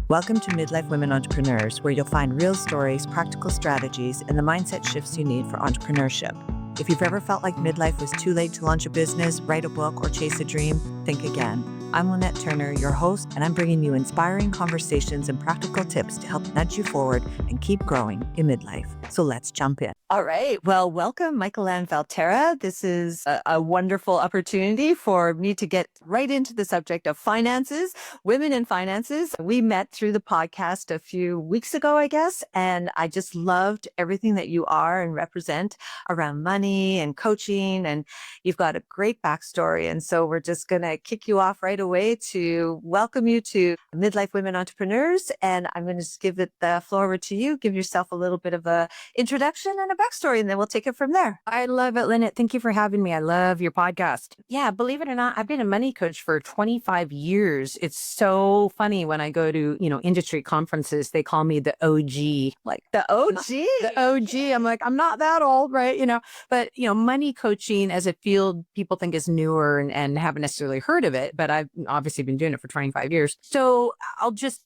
Welcome to Midlife Women Entrepreneurs, where you'll find real stories, practical strategies, and the mindset shifts you need for entrepreneurship. If you've ever felt like midlife was too late to launch a business, write a book, or chase a dream, think again. I'm Lynette Turner, your host, and I'm bringing you inspiring conversations and practical tips to help nudge you forward and keep growing in midlife. So let's jump in. All right. Well, welcome, Mikelann Valterra. This is a wonderful opportunity for me to get right into the subject of finances, women in finances. We met through the podcast a few weeks ago, I guess, and I just loved everything that you are and represent around money and coaching, and you've got a great backstory. And so we're just going to kick you off right away to welcome you to Midlife Women Entrepreneurs. And I'm going to just give the floor over to you. Give yourself a little bit of a introduction and a backstory, and then we'll take it from there. I love it, Lynette. Thank you for having me. I love your podcast. Yeah, believe it or not, I've been a money coach for 25 years. It's so funny when I go to, industry conferences, they call me the OG. Like the OG? The OG. I'm like, I'm not that old, right? But, money coaching as a field, people think is newer and haven't necessarily heard of it, but I've obviously been doing it for 25 years. So I'll just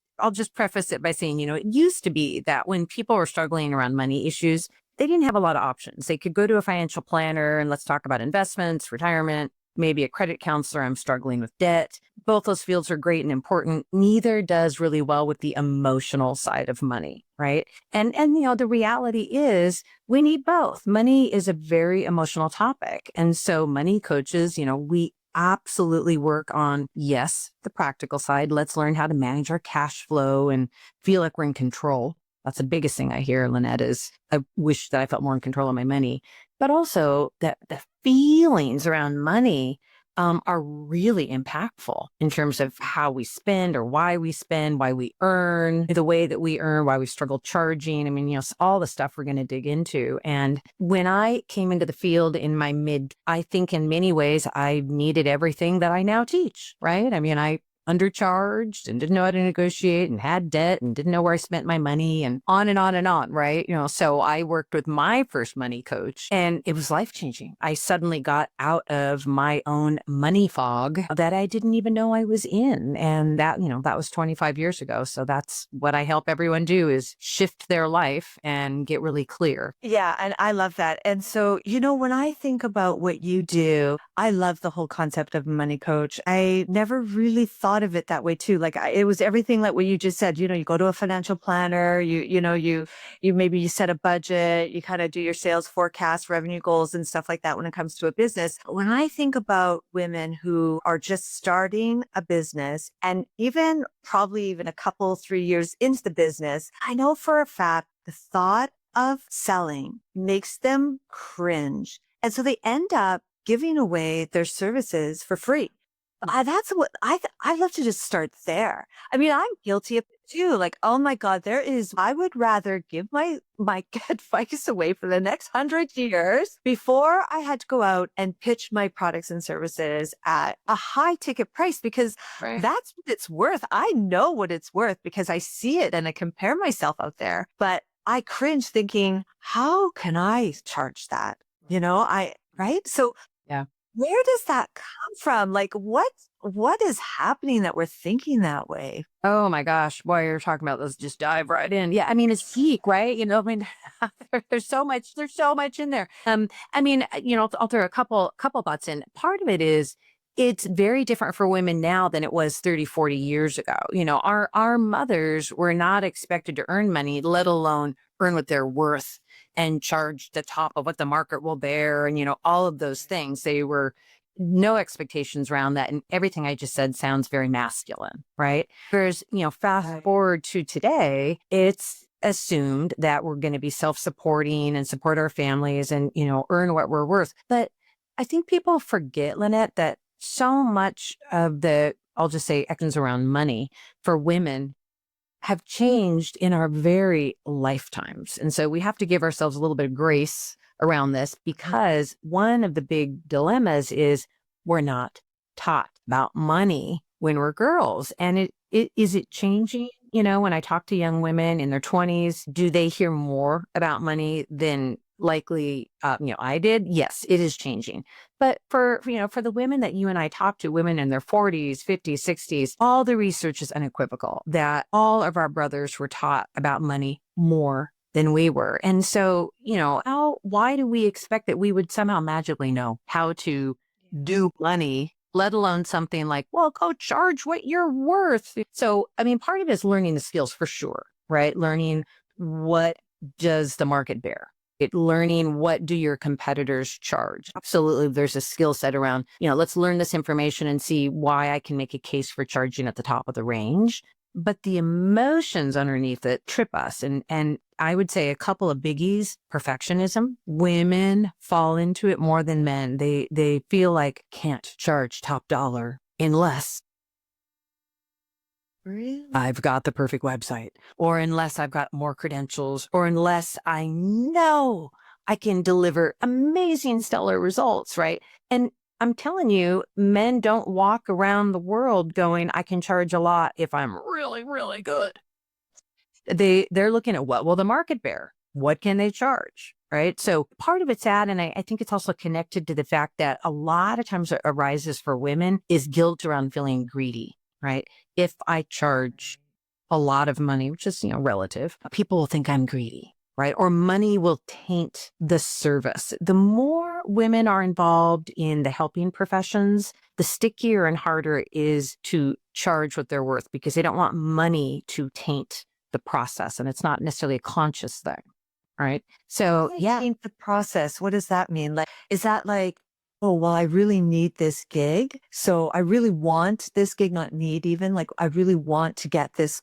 preface it by saying, it used to be that when people were struggling around money issues, they didn't have a lot of options. They could go to a financial planner and let's talk about investments, retirement, maybe a credit counselor. I'm struggling with debt. Both those fields are great and important. Neither does really well with the emotional side of money, right? And the reality is we need both. Money is a very emotional topic. And so money coaches, we absolutely work on, yes, the practical side. Let's learn how to manage our cash flow and feel like we're in control. That's the biggest thing I hear, Lynette, is I wish that I felt more in control of my money, but also that the feelings around money are really impactful in terms of how we spend or why we spend, why we earn, the way that we earn, why we struggle charging. I mean, all the stuff we're going to dig into. And when I came into the field in my I think in many ways, I needed everything that I now teach, right? I mean, I undercharged and didn't know how to negotiate and had debt and didn't know where I spent my money and on and on and on, right? So I worked with my first money coach and it was life-changing. I suddenly got out of my own money fog that I didn't even know I was in. And that was 25 years ago. So that's what I help everyone do, is shift their life and get really clear. Yeah. And I love that. And so, when I think about what you do, I love the whole concept of a money coach. I never really thought of it that way too. Like it was everything like what you just said. You go to a financial planner, you maybe you set a budget, you kind of do your sales forecast, revenue goals and stuff like that when it comes to a business. When I think about women who are just starting a business and probably even a couple, 3 years into the business, I know for a fact the thought of selling makes them cringe. And so they end up giving away their services for free. That's what I love to just start there. I mean, I'm guilty of it too. Like, oh my God, I would rather give my advice away for the next 100 years before I had to go out and pitch my products and services at a high ticket price, because that's what it's worth. I know what it's worth because I see it and I compare myself out there, but I cringe thinking, how can I charge that? Right? So Yeah. where does that come from? Like, what is happening that we're thinking that way? Oh my gosh, boy, you're talking about, let's just dive right in. Yeah, I mean, it's peak, right? There's so much in there. I'll throw a couple thoughts in. Part of it is it's very different for women now than it was 30, 40 years ago. Our mothers were not expected to earn money, let alone earn what they're worth and charge the top of what the market will bear. And, all of those things, they were no expectations around that. And everything I just said sounds very masculine, right? Whereas, fast forward to today, it's assumed that we're going to be self-supporting and support our families and, earn what we're worth. But I think people forget, Lynette, that so much of I'll just say actions around money for women have changed in our very lifetimes. And so we have to give ourselves a little bit of grace around this, because one of the big dilemmas is we're not taught about money when we're girls. And is it changing? When I talk to young women in their 20s, do they hear more about money than likely, I did. Yes, it is changing. But for, for the women that you and I talk to, women in their 40s, 50s, 60s, all the research is unequivocal that all of our brothers were taught about money more than we were. And so, why do we expect that we would somehow magically know how to do money, let alone something like, well, go charge what you're worth? So, I mean, part of it is learning the skills for sure, right? Learning what does the market bear? Learning what do your competitors charge? Absolutely. There's a skill set around, let's learn this information and see why I can make a case for charging at the top of the range. But the emotions underneath it trip us. And I would say a couple of biggies: perfectionism. Women fall into it more than men. They feel like can't charge top dollar unless Really? I've got the perfect website, or unless I've got more credentials, or unless I know I can deliver amazing, stellar results, right? And I'm telling you, men don't walk around the world going, I can charge a lot if I'm really, really good. They're looking at what will the market bear? What can they charge? Right. So part of it's that, and I think it's also connected to the fact that a lot of times it arises for women is guilt around feeling greedy, right? If I charge a lot of money, which is, relative, people will think I'm greedy, right? Or money will taint the service. The more women are involved in the helping professions, the stickier and harder it is to charge what they're worth, because they don't want money to taint the process. And it's not necessarily a conscious thing. Right. So, yeah. Change the process. What does that mean? Like, is that like, oh, well, I really need this gig. So I really want this gig, not need even, like, I really want to get this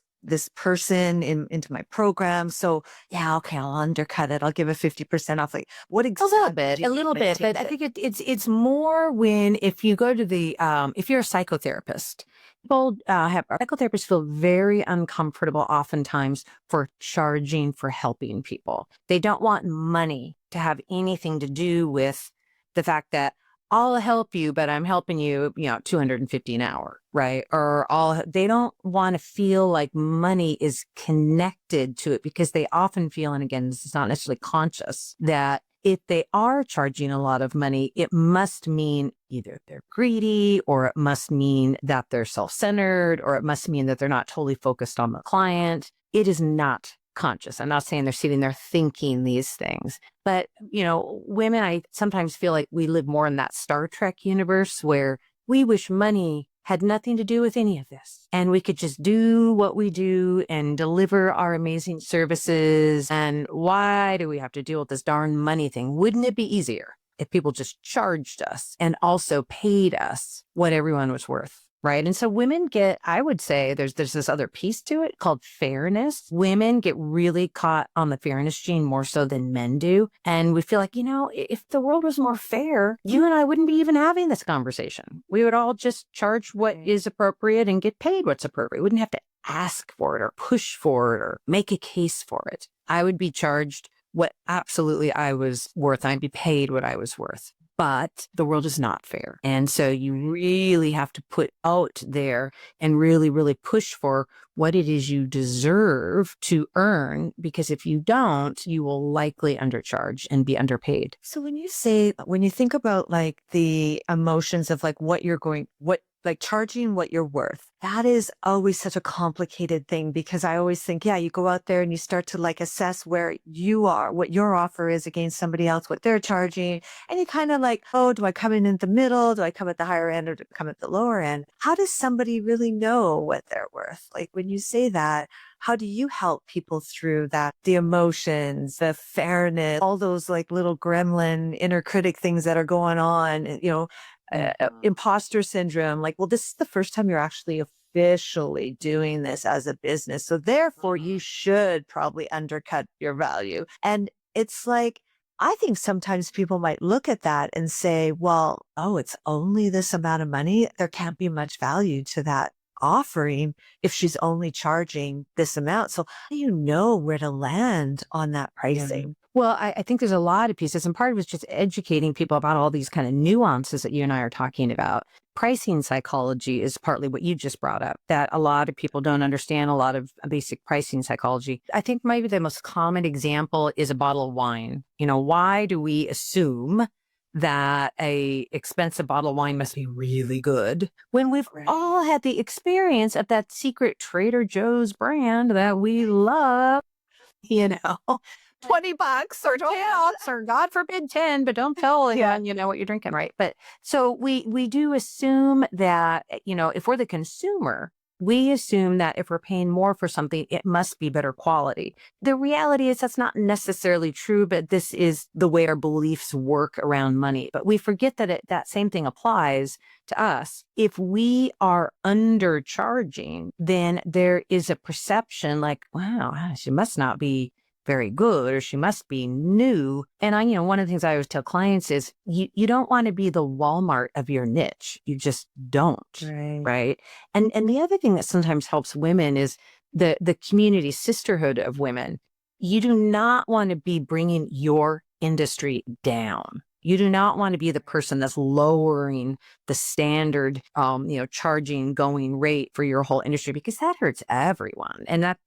person into my program. So yeah, okay, I'll undercut it. I'll give a 50% off. Like, what A little exactly bit, do you a little mean by bit, but I taint it? think it's more when, if you go to the if you're a psychotherapist, people have psychotherapists feel very uncomfortable oftentimes for charging for helping people. They don't want money to have anything to do with the fact that I'll help you, but I'm helping you, 250 an hour, right? Or they don't want to feel like money is connected to it, because they often feel, and again, this is not necessarily conscious, that if they are charging a lot of money, it must mean either they're greedy, or it must mean that they're self-centered, or it must mean that they're not totally focused on the client. It is not conscious. I'm not saying they're sitting there thinking these things, but, women, I sometimes feel like we live more in that Star Trek universe where we wish money had nothing to do with any of this, and we could just do what we do and deliver our amazing services. And why do we have to deal with this darn money thing? Wouldn't it be easier if people just charged us and also paid us what everyone was worth? Right. And so women get, I would say there's this other piece to it called fairness. Women get really caught on the fairness gene more so than men do. And we feel like, if the world was more fair, you and I wouldn't be even having this conversation. We would all just charge what is appropriate and get paid what's appropriate. We wouldn't have to ask for it or push for it or make a case for it. I would be charged what absolutely I was worth. I'd be paid what I was worth. But the world is not fair. And so you really have to put out there and really, really push for what it is you deserve to earn, because if you don't, you will likely undercharge and be underpaid. So when you think about like the emotions of like like charging what you're worth, that is always such a complicated thing, because I always think, yeah, you go out there and you start to like assess where you are, what your offer is against somebody else, what they're charging. And you kind of like, oh, do I come in the middle? Do I come at the higher end, or do I come at the lower end? How does somebody really know what they're worth? Like when you say that, how do you help people through that? The emotions, the fairness, all those like little gremlin inner critic things that are going on, imposter syndrome. Like, well, this is the first time you're actually officially doing this as a business. So therefore you should probably undercut your value. And it's like, I think sometimes people might look at that and say, well, oh, it's only this amount of money. There can't be much value to that offering if she's only charging this amount. So how do you know where to land on that pricing? Well, I think there's a lot of pieces, and part of it's just educating people about all these kind of nuances that you and I are talking about. pricing psychology is partly what you just brought up, that a lot of people don't understand a lot of basic pricing psychology. I think maybe the most common example is a bottle of wine. Why do we assume that a expensive bottle of wine must be really good when we've all had the experience of that secret Trader Joe's brand that we love, you know, $20 or 20 ounce or God forbid 10, but don't tell anyone, what you're drinking, right? But so we do assume that, if we're the consumer, we assume that if we're paying more for something, it must be better quality. The reality is that's not necessarily true, but this is the way our beliefs work around money. But we forget that that same thing applies to us. If we are undercharging, then there is a perception like, wow, she must not be very good, or she must be new. And one of the things I always tell clients is you don't want to be the Walmart of your niche. You just don't. Right. And the other thing that sometimes helps women is the community sisterhood of women. You do not want to be bringing your industry down. You do not want to be the person that's lowering the standard, charging going rate for your whole industry, because that hurts everyone. And that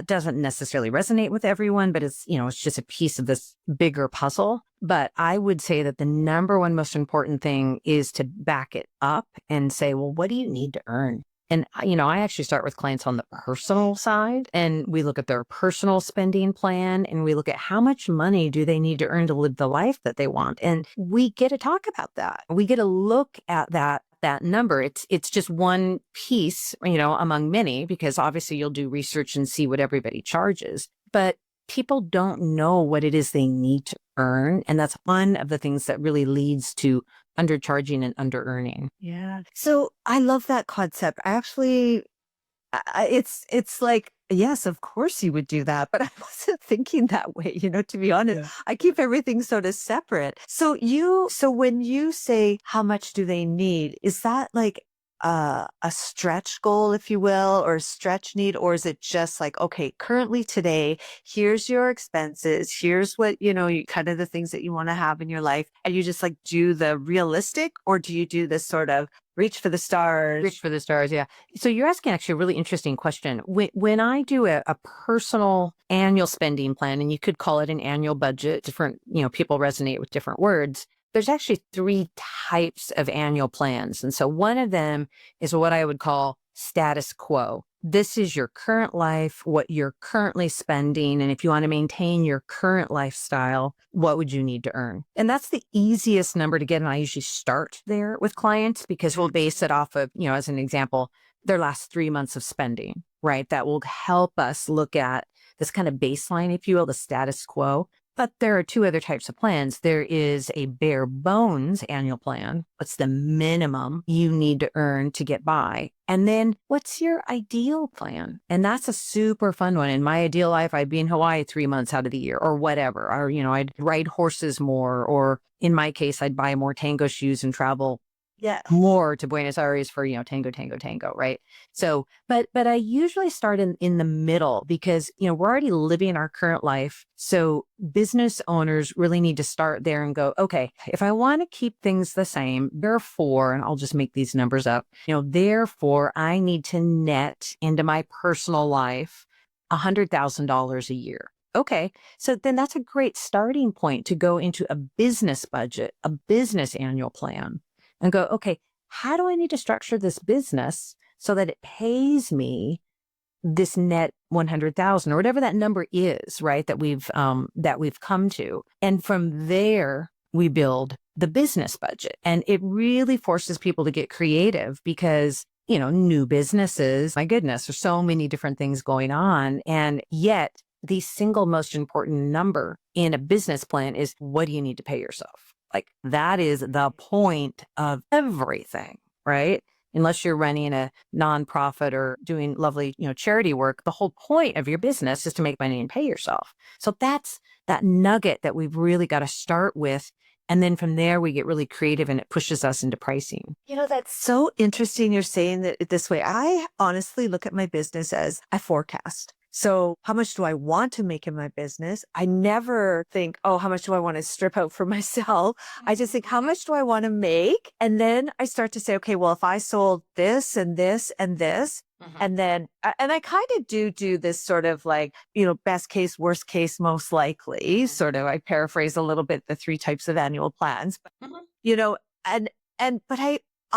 doesn't necessarily resonate with everyone, but it's just a piece of this bigger puzzle. But I would say that the number one most important thing is to back it up and say, well, what do you need to earn? And, I actually start with clients on the personal side, and we look at their personal spending plan, and we look at how much money do they need to earn to live the life that they want. And we get to talk about that. We get to look at that number. It's just one piece, among many, because obviously you'll do research and see what everybody charges, but people don't know what it is they need to earn. And that's one of the things that really leads to undercharging and under-earning. Yeah. So I love that concept. I actually, it's like, yes, of course you would do that, but I wasn't thinking that way, to be honest. Yeah. I keep everything sort of separate. So when you say how much do they need, is that like a stretch goal, if you will, or a stretch need? Or is it just like, okay, currently today, here's your expenses, here's what, kind of the things that you want to have in your life. And you just like do the realistic, or do you do this sort of reach for the stars? Reach for the stars, yeah. So you're asking actually a really interesting question. When I do a personal annual spending plan, and you could call it an annual budget, different, people resonate with different words. There's actually 3 types of annual plans. And so one of them is what I would call status quo. This is your current life, what you're currently spending. And if you want to maintain your current lifestyle, what would you need to earn? And that's the easiest number to get. And I usually start there with clients, because we'll base it off of, as an example, their last 3 months of spending, right? That will help us look at this kind of baseline, if you will, the status quo. But there are 2 other types of plans. There is a bare bones annual plan. What's the minimum you need to earn to get by? And then what's your ideal plan? And that's a super fun one. In my ideal life, I'd be in Hawaii 3 months out of the year, or whatever. Or, I'd ride horses more, or in my case, I'd buy more tango shoes and travel more to Buenos Aires for, tango, right? So, but I usually start in the middle, because, we're already living our current life. So business owners really need to start there and go, okay, if I want to keep things the same, therefore, and I'll just make these numbers up, therefore I need to net into my personal life $100,000 a year. Okay, so then that's a great starting point to go into a business budget, a business annual plan, and go, okay, how do I need to structure this business so that it pays me this net 100,000 or whatever that number is, right? That we've come to. And from there, we build the business budget. And it really forces people to get creative, because, new businesses, my goodness, there's so many different things going on. And yet the single most important number in a business plan is, what do you need to pay yourself? Like, that is the point of everything, right? Unless you're running a nonprofit or doing lovely, charity work, the whole point of your business is to make money and pay yourself. So that's that nugget that we've really got to start with. And then from there, we get really creative, and it pushes us into pricing. That's so interesting you're saying that this way. I honestly look at my business as a forecast. So how much do I want to make in my business? I never think, oh, how much do I want to strip out for myself? I just think, how much do I want to make? And then I start to say, okay, well, if I sold this and this and this, Mhm. and then, and I kind of do this sort of like, best case, worst case, most likely, Mhm. sort of, I paraphrase a little bit the three types of annual plans, Mhm. you know, and, but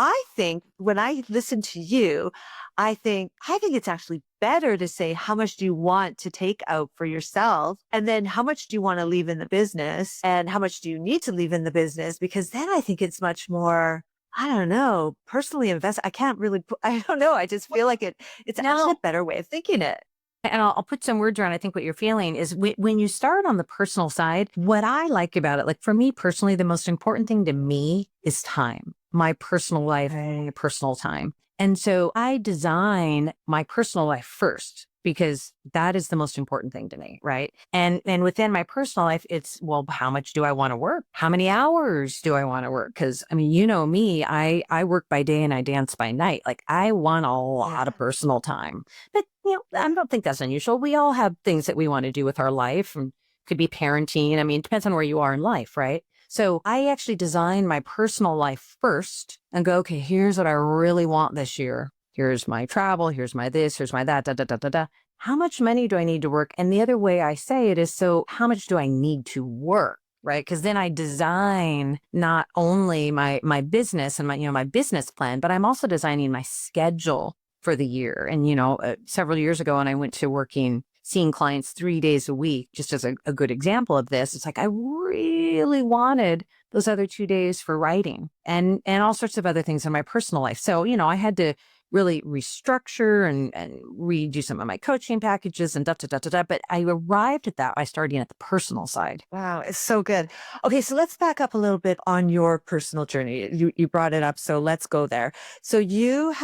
I think when I listen to you, I think it's actually better to say, how much do you want to take out for yourself? And then how much do you want to leave in the business? And how much do you need to leave in the business? Because then I think it's much more, I don't know, personally invest. I can't really, I don't know. I just feel like it's actually a No. better way of thinking it. And I'll put some words around. I think what you're feeling is when you start on the personal side, what I like about it, like for me personally, the most important thing to me is time, my personal life, my Right. personal time. And so I design my personal life first because that is the most important thing to me, right? And within my personal life, it's, well, how much do I want to work? How many hours do I want to work? Because I mean, you know me, I work by day and I dance by night. Like I want a lot of Yeah. personal time. But I Yeah. don't think that's unusual. We all have things that we want to do with our life and could be parenting. I mean, it depends on where you are in life, right? So I actually design my personal life first and go, okay, here's what I really want this year. Here's my travel. Here's my this. Here's my that. Da, da, da, da, da. How much money do I need to work? And the other way I say it is, so how much do I need to work? Right. Because then I design not only my business and my business plan, but I'm also designing my schedule for the year. And, several years ago, when I went to seeing clients 3 days a week, just as a good example of this, it's like I really wanted those other 2 days for writing and all sorts of other things in my personal life. So, I had to really restructure and redo some of my coaching packages and da da da da da. But I arrived at that by starting at the personal side. Wow, it's so good. Okay, so let's back up a little bit on your personal journey. You brought it up, so let's go there. So you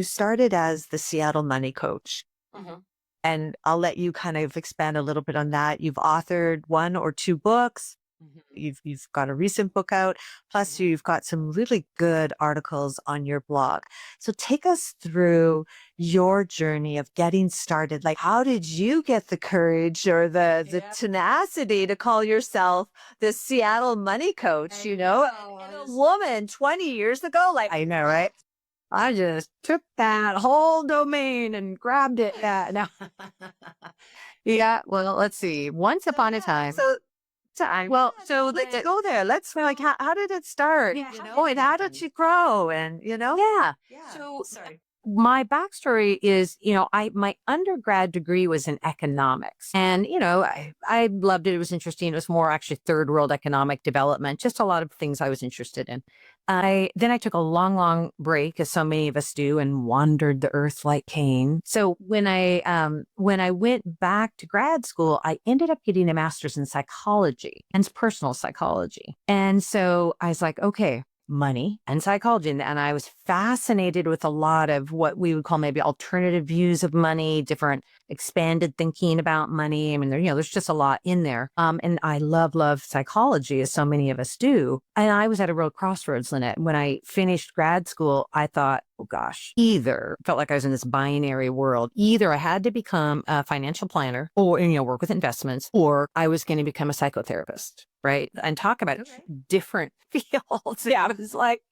started as the Seattle money coach, Mhm. and I'll let you kind of expand a little bit on that. You've authored one or two books. Mhm. You've got a recent book out, plus Mhm. you've got some really good articles on your blog. So take us through your journey of getting started. Like, how did you get the courage or the Yeah, tenacity to call yourself the Seattle money coach, I and a know. woman 20 years ago? Like, I know, right? I just took that whole domain and grabbed it. Yeah, no. Yeah, well, let's see. Once So upon a yeah, time. so time. Well, Yeah, so let's the go there. Let's like, how did it start? yeah, how did And it how did happen? you grow? Yeah. Yeah. So Sorry. my backstory is, I my undergrad degree was in economics, and I loved it. It was interesting. It was more actually third world economic development, just a lot of things I was interested in. I took a long, long break, as so many of us do, and wandered the earth like Cain. So when I went back to grad school, I ended up getting a master's in psychology and personal psychology. And so I was like, okay, money and psychology. And I was fascinated with a lot of what we would call maybe alternative views of money, different expanded thinking about money. I mean, there's just a lot in there. And I love psychology, as so many of us do. And I was at a real crossroads, Lynette. When I finished grad school, I thought, oh gosh, either felt like I was in this binary world. Either I had to become a financial planner or, work with investments, or I was going to become a psychotherapist. Right. And talk about Okay. different fields. Yeah. I was like,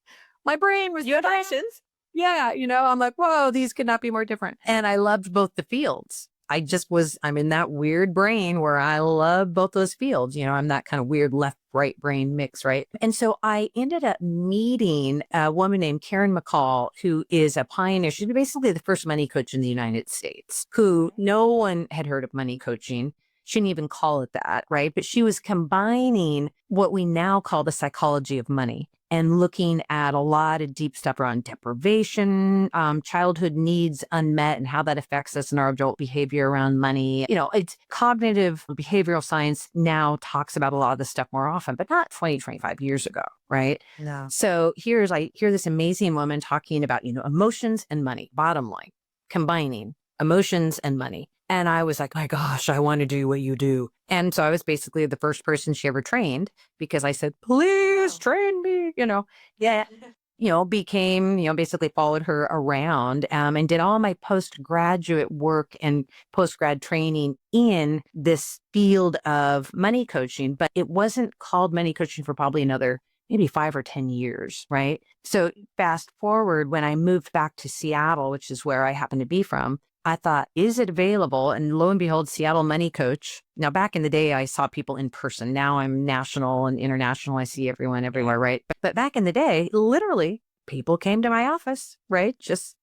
my brain was, You had options. yeah, I'm like, whoa, these could not be more different. And I loved both the fields. I'm in that weird brain where I love both those fields. I'm that kind of weird left right brain mix, right? And so I ended up meeting a woman named Karen McCall, who is a pioneer. She's basically the first money coach in the United States, who no one had heard of money coaching. Shouldn't even call it that, right? But she was combining what we now call the psychology of money and looking at a lot of deep stuff around deprivation, childhood needs unmet, and how that affects us in our adult behavior around money. It's cognitive behavioral science now talks about a lot of this stuff more often, but not 20, 25 years ago, right? No. So I hear this amazing woman talking about, emotions and money, bottom line, combining emotions and money. And I was like, my gosh, I want to do what you do. And so I was basically the first person she ever trained because I said, please Wow. train me, Yeah. became, basically followed her around and did all my postgraduate work and postgrad training in this field of money coaching. But it wasn't called money coaching for probably another maybe 5 or 10 years, right? So fast forward, when I moved back to Seattle, which is where I happen to be from, I thought, is it available? And lo and behold, Seattle Money Coach. Now, back in the day, I saw people in person. Now I'm national and international. I see everyone everywhere, right? But back in the day, literally, people came to my office, right? Just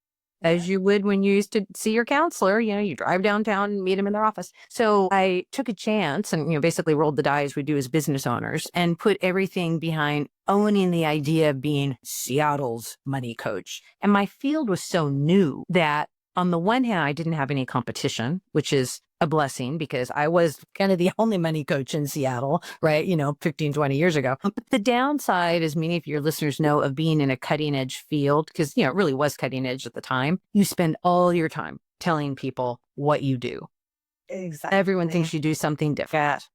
as you would when you used to see your counselor, you drive downtown and meet them in their office. So I took a chance and, basically rolled the dice we do as business owners and put everything behind owning the idea of being Seattle's money coach. And my field was so new that on the one hand, I didn't have any competition, which is a blessing because I was kind of the only money coach in Seattle, right? 15, 20 years ago. But the downside, as many of your listeners know, of being in a cutting edge field, because, it really was cutting edge at the time, you spend all your time telling people what you do. Exactly. Everyone thinks you do something different.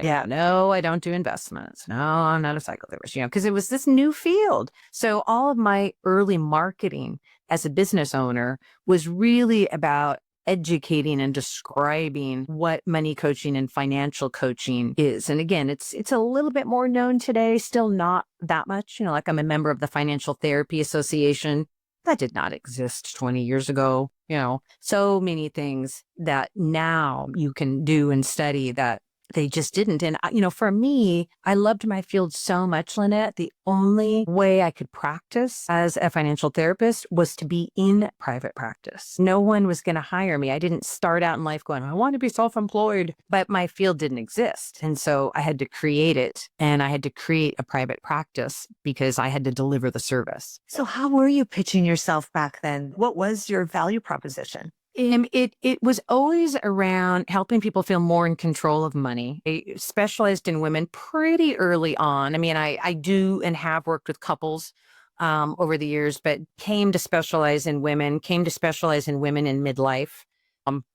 Yeah. No, I don't do investments. No, I'm not a psychotherapist, because it was this new field. So all of my early marketing as a business owner was really about educating and describing what money coaching and financial coaching is. And again, it's a little bit more known today, still not that much. Like I'm a member of the Financial Therapy Association. That did not exist 20 years ago. So many things that now you can do and study that they just didn't. And, for me, I loved my field so much, Lynette. The only way I could practice as a financial therapist was to be in private practice. No one was going to hire me. I didn't start out in life going, I want to be self-employed, but my field didn't exist. And so I had to create it, and I had to create a private practice because I had to deliver the service. So how were you pitching yourself back then? What was your value proposition? It was always around helping people feel more in control of money. I specialized in women pretty early on. I mean, I do and have worked with couples over the years, but came to specialize in women in midlife.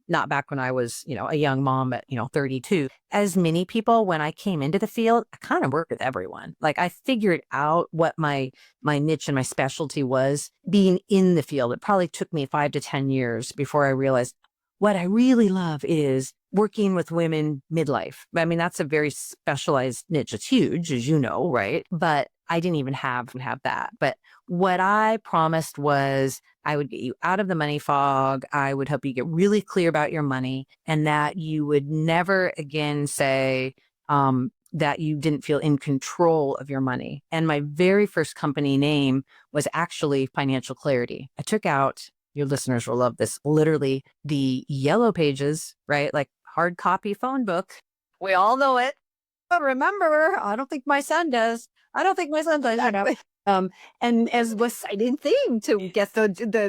Not back when I was, a young mom at, 32. As many people, when I came into the field, I kind of worked with everyone. Like I figured out what my niche and my specialty was being in the field. It probably took me 5 to 10 years before I realized what I really love is working with women midlife. I mean, that's a very specialized niche. It's huge, as you know, right? But I didn't even have that. But what I promised was I would get you out of the money fog. I would help you get really clear about your money, and that you would never again say that you didn't feel in control of your money. And my very first company name was actually Financial Clarity. I took out, your listeners will love this, literally the yellow pages, right? Like hard copy phone book. We all know it. But remember, I don't think my son does. I don't think my son does. And as was citing thing to get the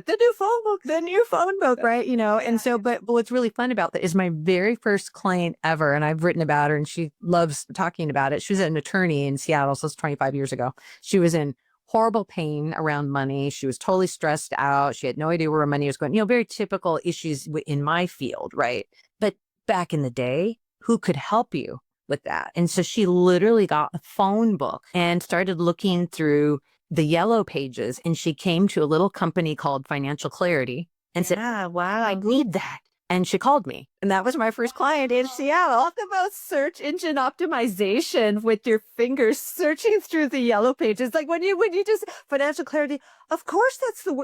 new phone book, right? And so, but what's really fun about that is my very first client ever, and I've written about her and she loves talking about it. She was an attorney in Seattle. So it's 25 years ago. She was in horrible pain around money. She was totally stressed out. She had no idea where her money was going, very typical issues in my field, right? But back in the day, who could help you with that? And so she literally got a phone book and started looking through the yellow pages, and she came to a little company called Financial Clarity and said, Wow. I need that. And she called me. And that was my first client in Seattle. Talk about search engine optimization with your fingers searching through the yellow pages. Like when you just Financial Clarity, of course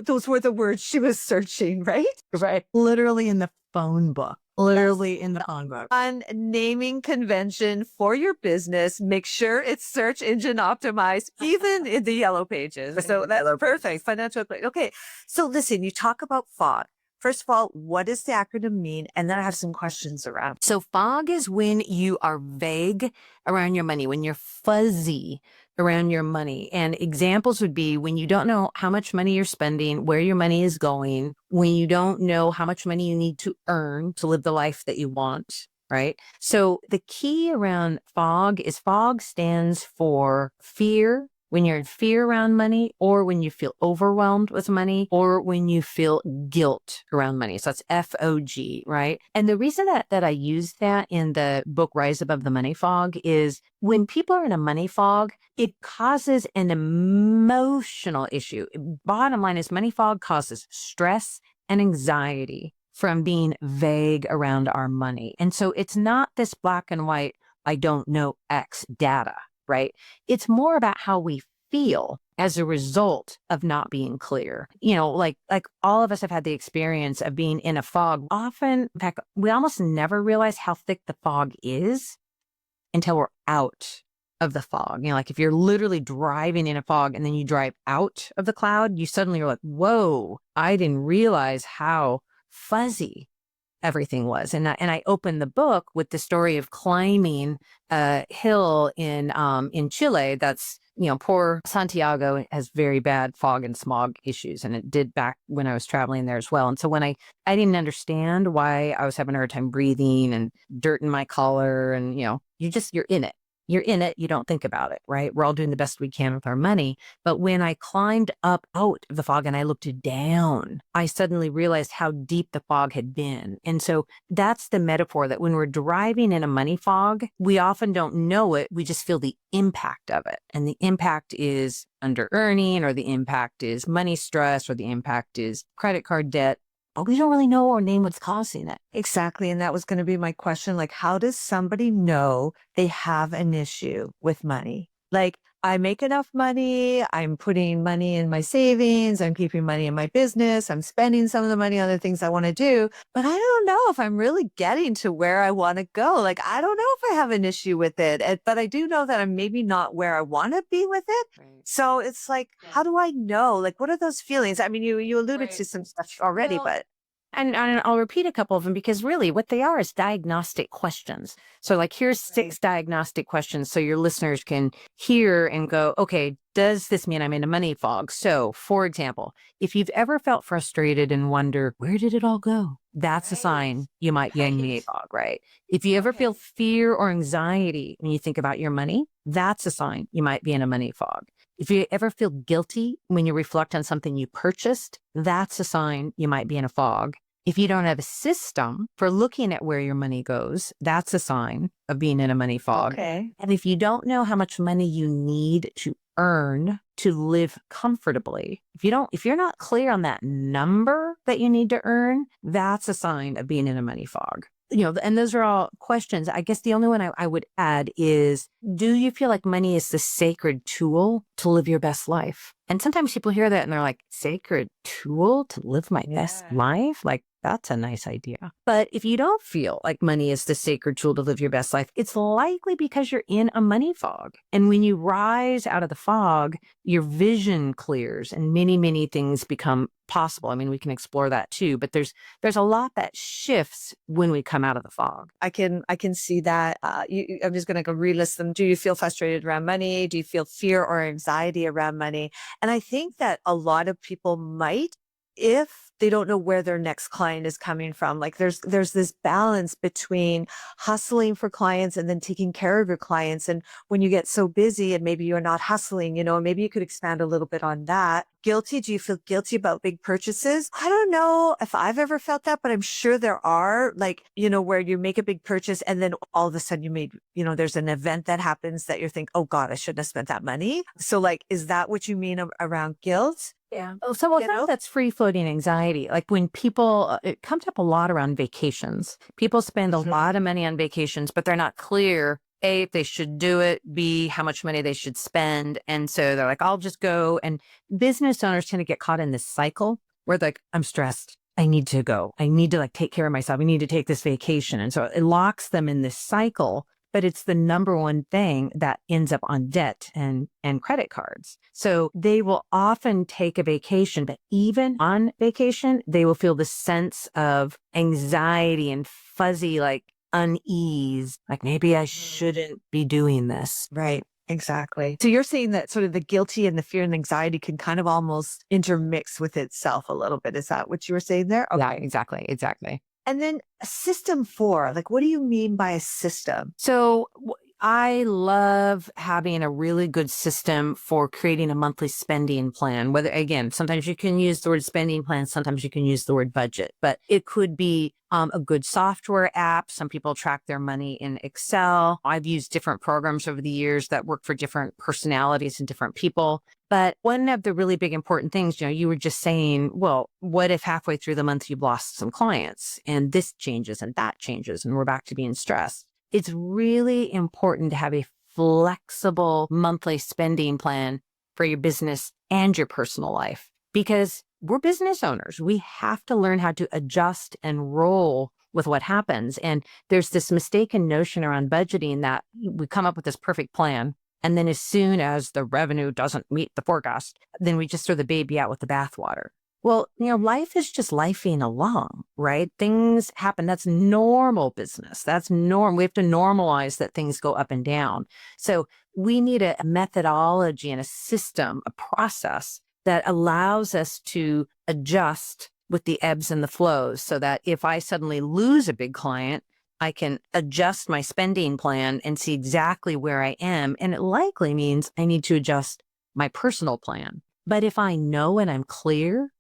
those were the words she was searching, right? Right. Literally in the phone book. Literally in the phone book. On naming convention for your business, make sure it's search engine optimized, even in the yellow pages. So that's perfect. Financial Clarity. Okay. So listen, you talk about FOG. First of all, what does the acronym mean? And then I have some questions around. So fog is when you are vague around your money, when you're fuzzy around your money. And examples would be when you don't know how much money you're spending, where your money is going, when you don't know how much money you need to earn to live the life that you want, right? So the key around fog is fog stands for fear, when you're in fear around money, or when you feel overwhelmed with money, or when you feel guilt around money. So that's FOG, right? And the reason that I use that in the book Rise Above the Money Fog is when people are in a money fog, it causes an emotional issue. Bottom line is money fog causes stress and anxiety from being vague around our money. And so it's not this black and white, I don't know X data, right? It's more about how we feel as a result of not being clear. Like all of us have had the experience of being in a fog. Often, in fact, we almost never realize how thick the fog is until we're out of the fog. Like if you're literally driving in a fog and then you drive out of the cloud, you suddenly are like, whoa, I didn't realize how fuzzy everything was. And I opened the book with the story of climbing a hill in Chile. That's, poor Santiago has very bad fog and smog issues. And it did back when I was traveling there as well. And so when I didn't understand why I was having a hard time breathing and dirt in my collar and, you're in it. You're in it. You don't think about it, right? We're all doing the best we can with our money. But when I climbed up out of the fog and I looked down, I suddenly realized how deep the fog had been. And so that's the metaphor, that when we're driving in a money fog, we often don't know it. We just feel the impact of it. And the impact is under earning, or the impact is money stress, or the impact is credit card debt. But we don't really know or name what's causing it. Exactly. And that was going to be my question. Like, how does somebody know they have an issue with money? Like, I make enough money. I'm putting money in my savings. I'm keeping money in my business. I'm spending some of the money on the things I want to do. But I don't know if I'm really getting to where I want to go. Like, I don't know if I have an issue with it. But I do know that I'm maybe not where I want to be with it. Right. So it's like, how do I know? Like, what are those feelings? I mean, you alluded to Right. some stuff already, Well, but and I'll repeat a couple of them, because really what they are is diagnostic questions. So like, here's right. 6 diagnostic questions so your listeners can hear and go, okay, does this mean I'm in a money fog? So for example, if you've ever felt frustrated and wonder, where did it all go? That's a sign you might be in a money fog, right? If you ever feel fear or anxiety when you think about your money, that's a sign you might be in a money fog. If you ever feel guilty when you reflect on something you purchased, that's a sign you might be in a fog. If you don't have a system for looking at where your money goes, that's a sign of being in a money fog. Okay. And if you don't know how much money you need to earn to live comfortably, if you're not clear on that number that you need to earn, that's a sign of being in a money fog. And those are all questions. I guess the only one I would add is, do you feel like money is the sacred tool to live your best life? And sometimes people hear that and they're like, sacred tool to live my best life? Like, that's a nice idea. But if you don't feel like money is the sacred tool to live your best life, it's likely because you're in a money fog. And when you rise out of the fog, your vision clears and many, many things become possible. I mean, we can explore that too, but there's a lot that shifts when we come out of the fog. I can see that. I'm just going to go relist them. Do you feel frustrated around money? Do you feel fear or anxiety around money? And I think that a lot of people might, if they don't know where their next client is coming from. Like there's this balance between hustling for clients and then taking care of your clients. And when you get so busy and maybe you're not hustling, maybe you could expand a little bit on that. Guilty. Do you feel guilty about big purchases? I don't know if I've ever felt that, but I'm sure there are, like, where you make a big purchase and then all of a sudden there's an event that happens that you think, oh God, I shouldn't have spent that money. So like, is that what you mean around guilt? Yeah. Oh, so that's free floating anxiety. Like when people, it comes up a lot around vacations. People spend a lot of money on vacations, but they're not clear, A, if they should do it, B, how much money they should spend. And so they're like, I'll just go. And business owners tend to get caught in this cycle where they're like, I'm stressed. I need to go. I need to take care of myself. I need to take this vacation. And so it locks them in this cycle. But it's the number one thing that ends up on debt and credit cards. So they will often take a vacation, but even on vacation, they will feel the sense of anxiety and fuzzy, like unease, like maybe I shouldn't be doing this. Right. Exactly. So you're saying that sort of the guilty and the fear and anxiety can kind of almost intermix with itself a little bit. Is that what you were saying there? Okay. Yeah, exactly. And then a system 4, like, what do you mean by a system? So I love having a really good system for creating a monthly spending plan. Whether, again, sometimes you can use the word spending plan, sometimes you can use the word budget, but it could be a good software app. Some people track their money in Excel. I've used different programs over the years that work for different personalities and different people. But one of the really big important things, you were just saying, well, what if halfway through the month you've lost some clients and this changes and that changes and we're back to being stressed? It's really important to have a flexible monthly spending plan for your business and your personal life because we're business owners. We have to learn how to adjust and roll with what happens. And there's this mistaken notion around budgeting that we come up with this perfect plan. And then as soon as the revenue doesn't meet the forecast, then we just throw the baby out with the bathwater. Well, life is just lifing along, right? Things happen. That's normal business. That's norm. We have to normalize that things go up and down. So we need a methodology and a system, a process that allows us to adjust with the ebbs and the flows so that if I suddenly lose a big client, I can adjust my spending plan and see exactly where I am. And it likely means I need to adjust my personal plan. But if I know and I'm clear,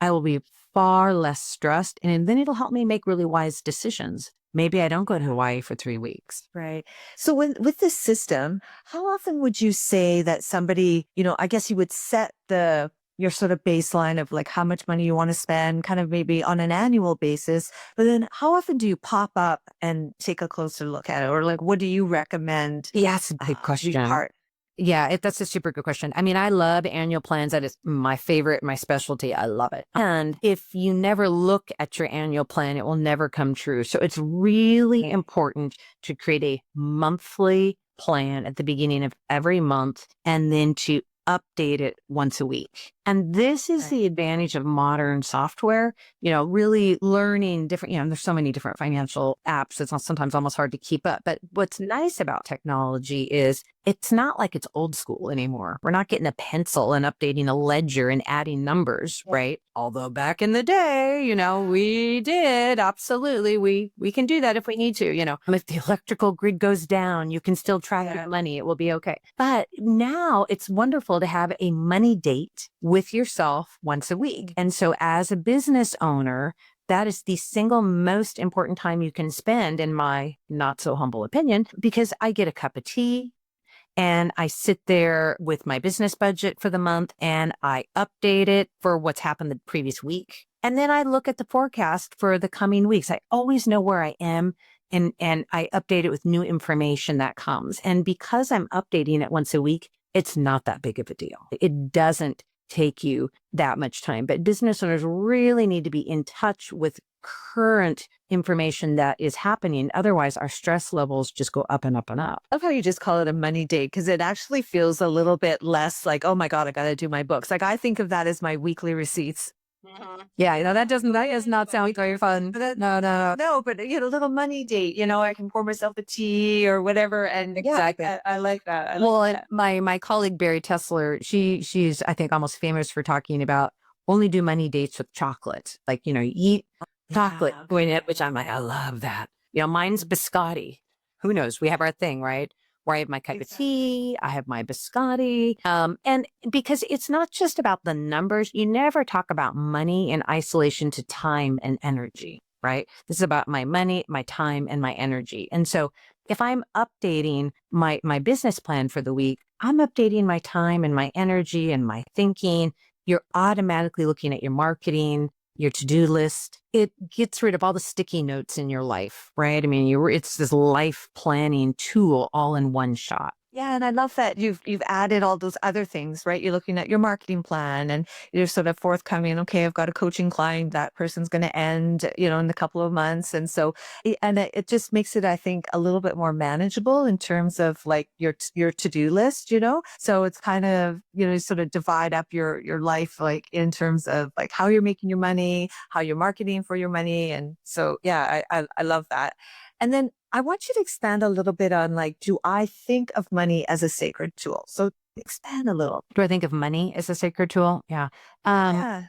I will be far less stressed, and then it'll help me make really wise decisions. Maybe I don't go to Hawaii for 3 weeks. Right. So with this system, how often would you say that somebody, I guess you would set your sort of baseline of like how much money you want to spend kind of maybe on an annual basis, but then how often do you pop up and take a closer look at it? Or like, what do you recommend? Yes, good To be question. part? Yeah, that's a super good question. I mean, I love annual plans. That is my favorite, my specialty. I love it. And if you never look at your annual plan, it will never come true. So it's really important to create a monthly plan at the beginning of every month and then to update it once a week. And this is Right. the advantage of modern software, really learning different, there's so many different financial apps. It's sometimes almost hard to keep up. But what's nice about technology is it's not like it's old school anymore. We're not getting a pencil and updating a ledger and adding numbers, Yeah. right? Although back in the day, we did. Absolutely. We can do that if we need to, If the electrical grid goes down, you can still track your money. It will be okay. But now it's wonderful to have a money date with yourself once a week. And so as a business owner, that is the single most important time you can spend, in my not so humble opinion, because I get a cup of tea and I sit there with my business budget for the month and I update it for what's happened the previous week. And then I look at the forecast for the coming weeks. I always know where I am and I update it with new information that comes. And because I'm updating it once a week, it's not that big of a deal. It doesn't take you that much time. But business owners really need to be in touch with current information that is happening. Otherwise, our stress levels just go up and up and up. I love how you just call it a money date because it actually feels a little bit less like, oh my God, I got to do my books. Like I think of that as my weekly receipts. Yeah, that does not sound very fun. No, but a little money date, I can pour myself a tea or whatever. And Exactly. I like that. Well, and my colleague Barry Tessler, she's I think almost famous for talking about only do money dates with chocolate. Like, you eat chocolate when which I'm like, I love that. Mine's biscotti. Who knows? We have our thing, right? Where I have my cup of tea, I have my biscotti. And because it's not just about the numbers, you never talk about money in isolation to time and energy, right? This is about my money, my time, and my energy. And so if I'm updating my business plan for the week, I'm updating my time and my energy and my thinking. You're automatically looking at your marketing, your to-do list. It gets rid of all the sticky notes in your life, right? I mean, it's this life planning tool all in one shot. Yeah, and I love that you've added all those other things, right? You're looking at your marketing plan and you're sort of forthcoming. Okay, I've got a coaching client. That person's going to end, in a couple of months, and so it just makes it, I think, a little bit more manageable in terms of like your to-do list. So it's kind of sort of divide up your life like in terms of like how you're making your money, how you're marketing for your money, and so yeah, I love that. And then I want you to expand a little bit on like, do I think of money as a sacred tool? So expand a little. Do I think of money as a sacred tool? Yeah. Yeah.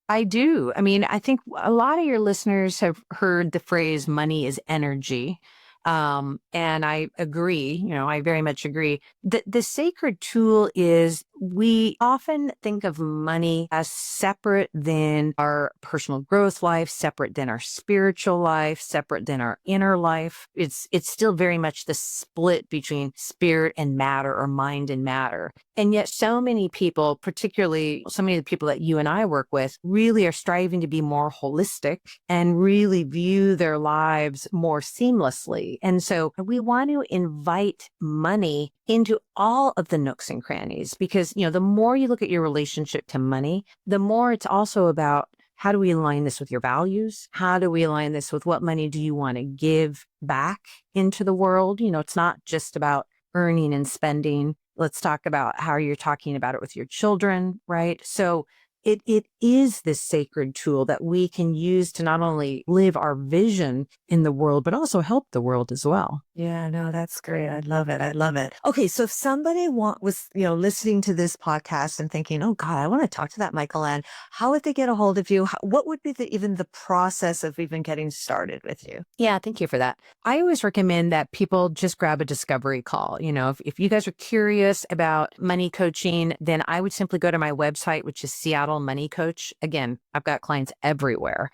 I do. I mean, I think a lot of your listeners have heard the phrase money is energy. And I agree, I very much agree. The sacred tool is we often think of money as separate than our personal growth life, separate than our spiritual life, separate than our inner life. It's still very much the split between spirit and matter, or mind and matter. And yet so many people, particularly so many of the people that you and I work with, really are striving to be more holistic and really view their lives more seamlessly. And so we want to invite money into all of the nooks and crannies, because, the more you look at your relationship to money, the more it's also about, how do we align this with your values? How do we align this with what money do you want to give back into the world? It's not just about earning and spending. Let's talk about how you're talking about it with your children, right? So it is this sacred tool that we can use to not only live our vision in the world, but also help the world as well. Yeah, no, that's great. I love it. I love it. Okay, so if somebody was, listening to this podcast and thinking, "Oh God, I want to talk to that Mikelann," how would they get a hold of you? What would be even the process of even getting started with you? Yeah, thank you for that. I always recommend that people just grab a discovery call. If you guys are curious about money coaching, then I would simply go to my website, which is Seattle Money Coach. Again, I've got clients everywhere,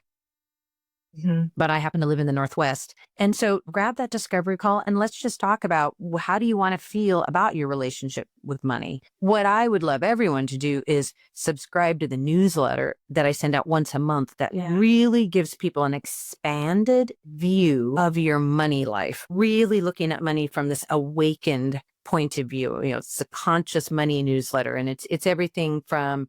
Mhm. but I happen to live in the Northwest. And so grab that discovery call and let's just talk about, how do you want to feel about your relationship with money? What I would love everyone to do is subscribe to the newsletter that I send out once a month that really gives people an expanded view of your money life, really looking at money from this awakened point of view. It's a conscious money newsletter, and it's everything from,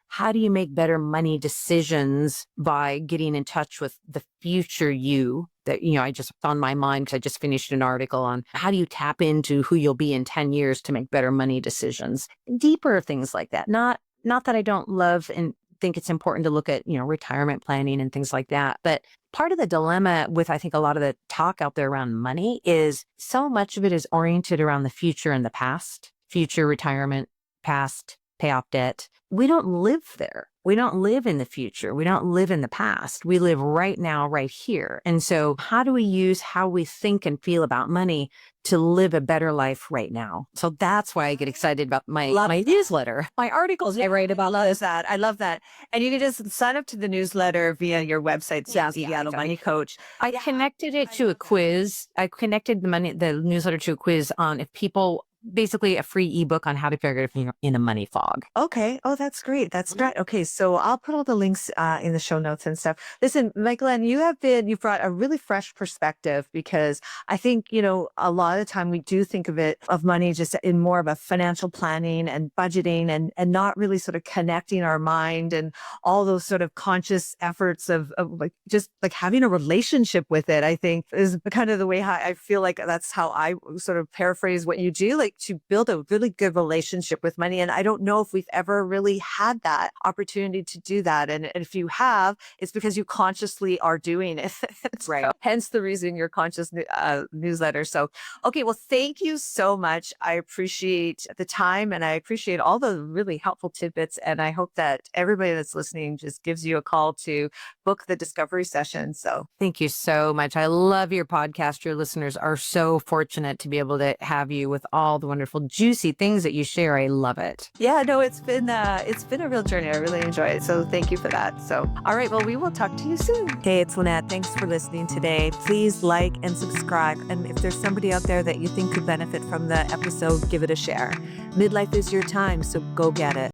how do you make better money decisions by getting in touch with the future you that, I just on my mind, because I just finished an article on how do you tap into who you'll be in 10 years to make better money decisions, deeper things like that. Not that I don't love and think it's important to look at, retirement planning and things like that. But part of the dilemma with, I think, a lot of the talk out there around money is so much of it is oriented around the future and the past, future retirement, past pay off debt. We don't live there. We don't live in the future. We don't live in the past. We live right now, right here. And so how do we use how we think and feel about money to live a better life right now? So that's why I get excited about my newsletter, my articles I write about. Love that. I love that. And you can just sign up to the newsletter via your website, Seattle Money Coach. I connected it to a quiz. I connected the newsletter to a quiz on if people, basically a free ebook on how to figure if you're in a money fog. Okay. Oh, that's great. That's great. Okay. So I'll put all the links in the show notes and stuff. Listen, Mikelann, you've brought a really fresh perspective, because I think, a lot of the time we do think of money just in more of a financial planning and budgeting, and not really sort of connecting our mind and all those sort of conscious efforts of like, just like having a relationship with it, I think is kind of the way how I feel like that's how I sort of paraphrase what you do, like to build a really good relationship with money. And I don't know if we've ever really had that opportunity to do that. And if you have, it's because you consciously are doing it. Right. So, hence the reason your conscious newsletter. So, okay. Well, thank you so much. I appreciate the time, and I appreciate all the really helpful tidbits. And I hope that everybody that's listening just gives you a call to book the discovery session. So thank you so much. I love your podcast. Your listeners are so fortunate to be able to have you with all the wonderful, juicy things that you share. I love it. yeah, no, it's been a real journey. I really enjoy it. So thank you for that. So, all right. Well, we will talk to you soon. Hey, it's Lynette. Thanks for listening today. Please like and subscribe. And if there's somebody out there that you think could benefit from the episode, give it a share. Midlife is your time, so go get it.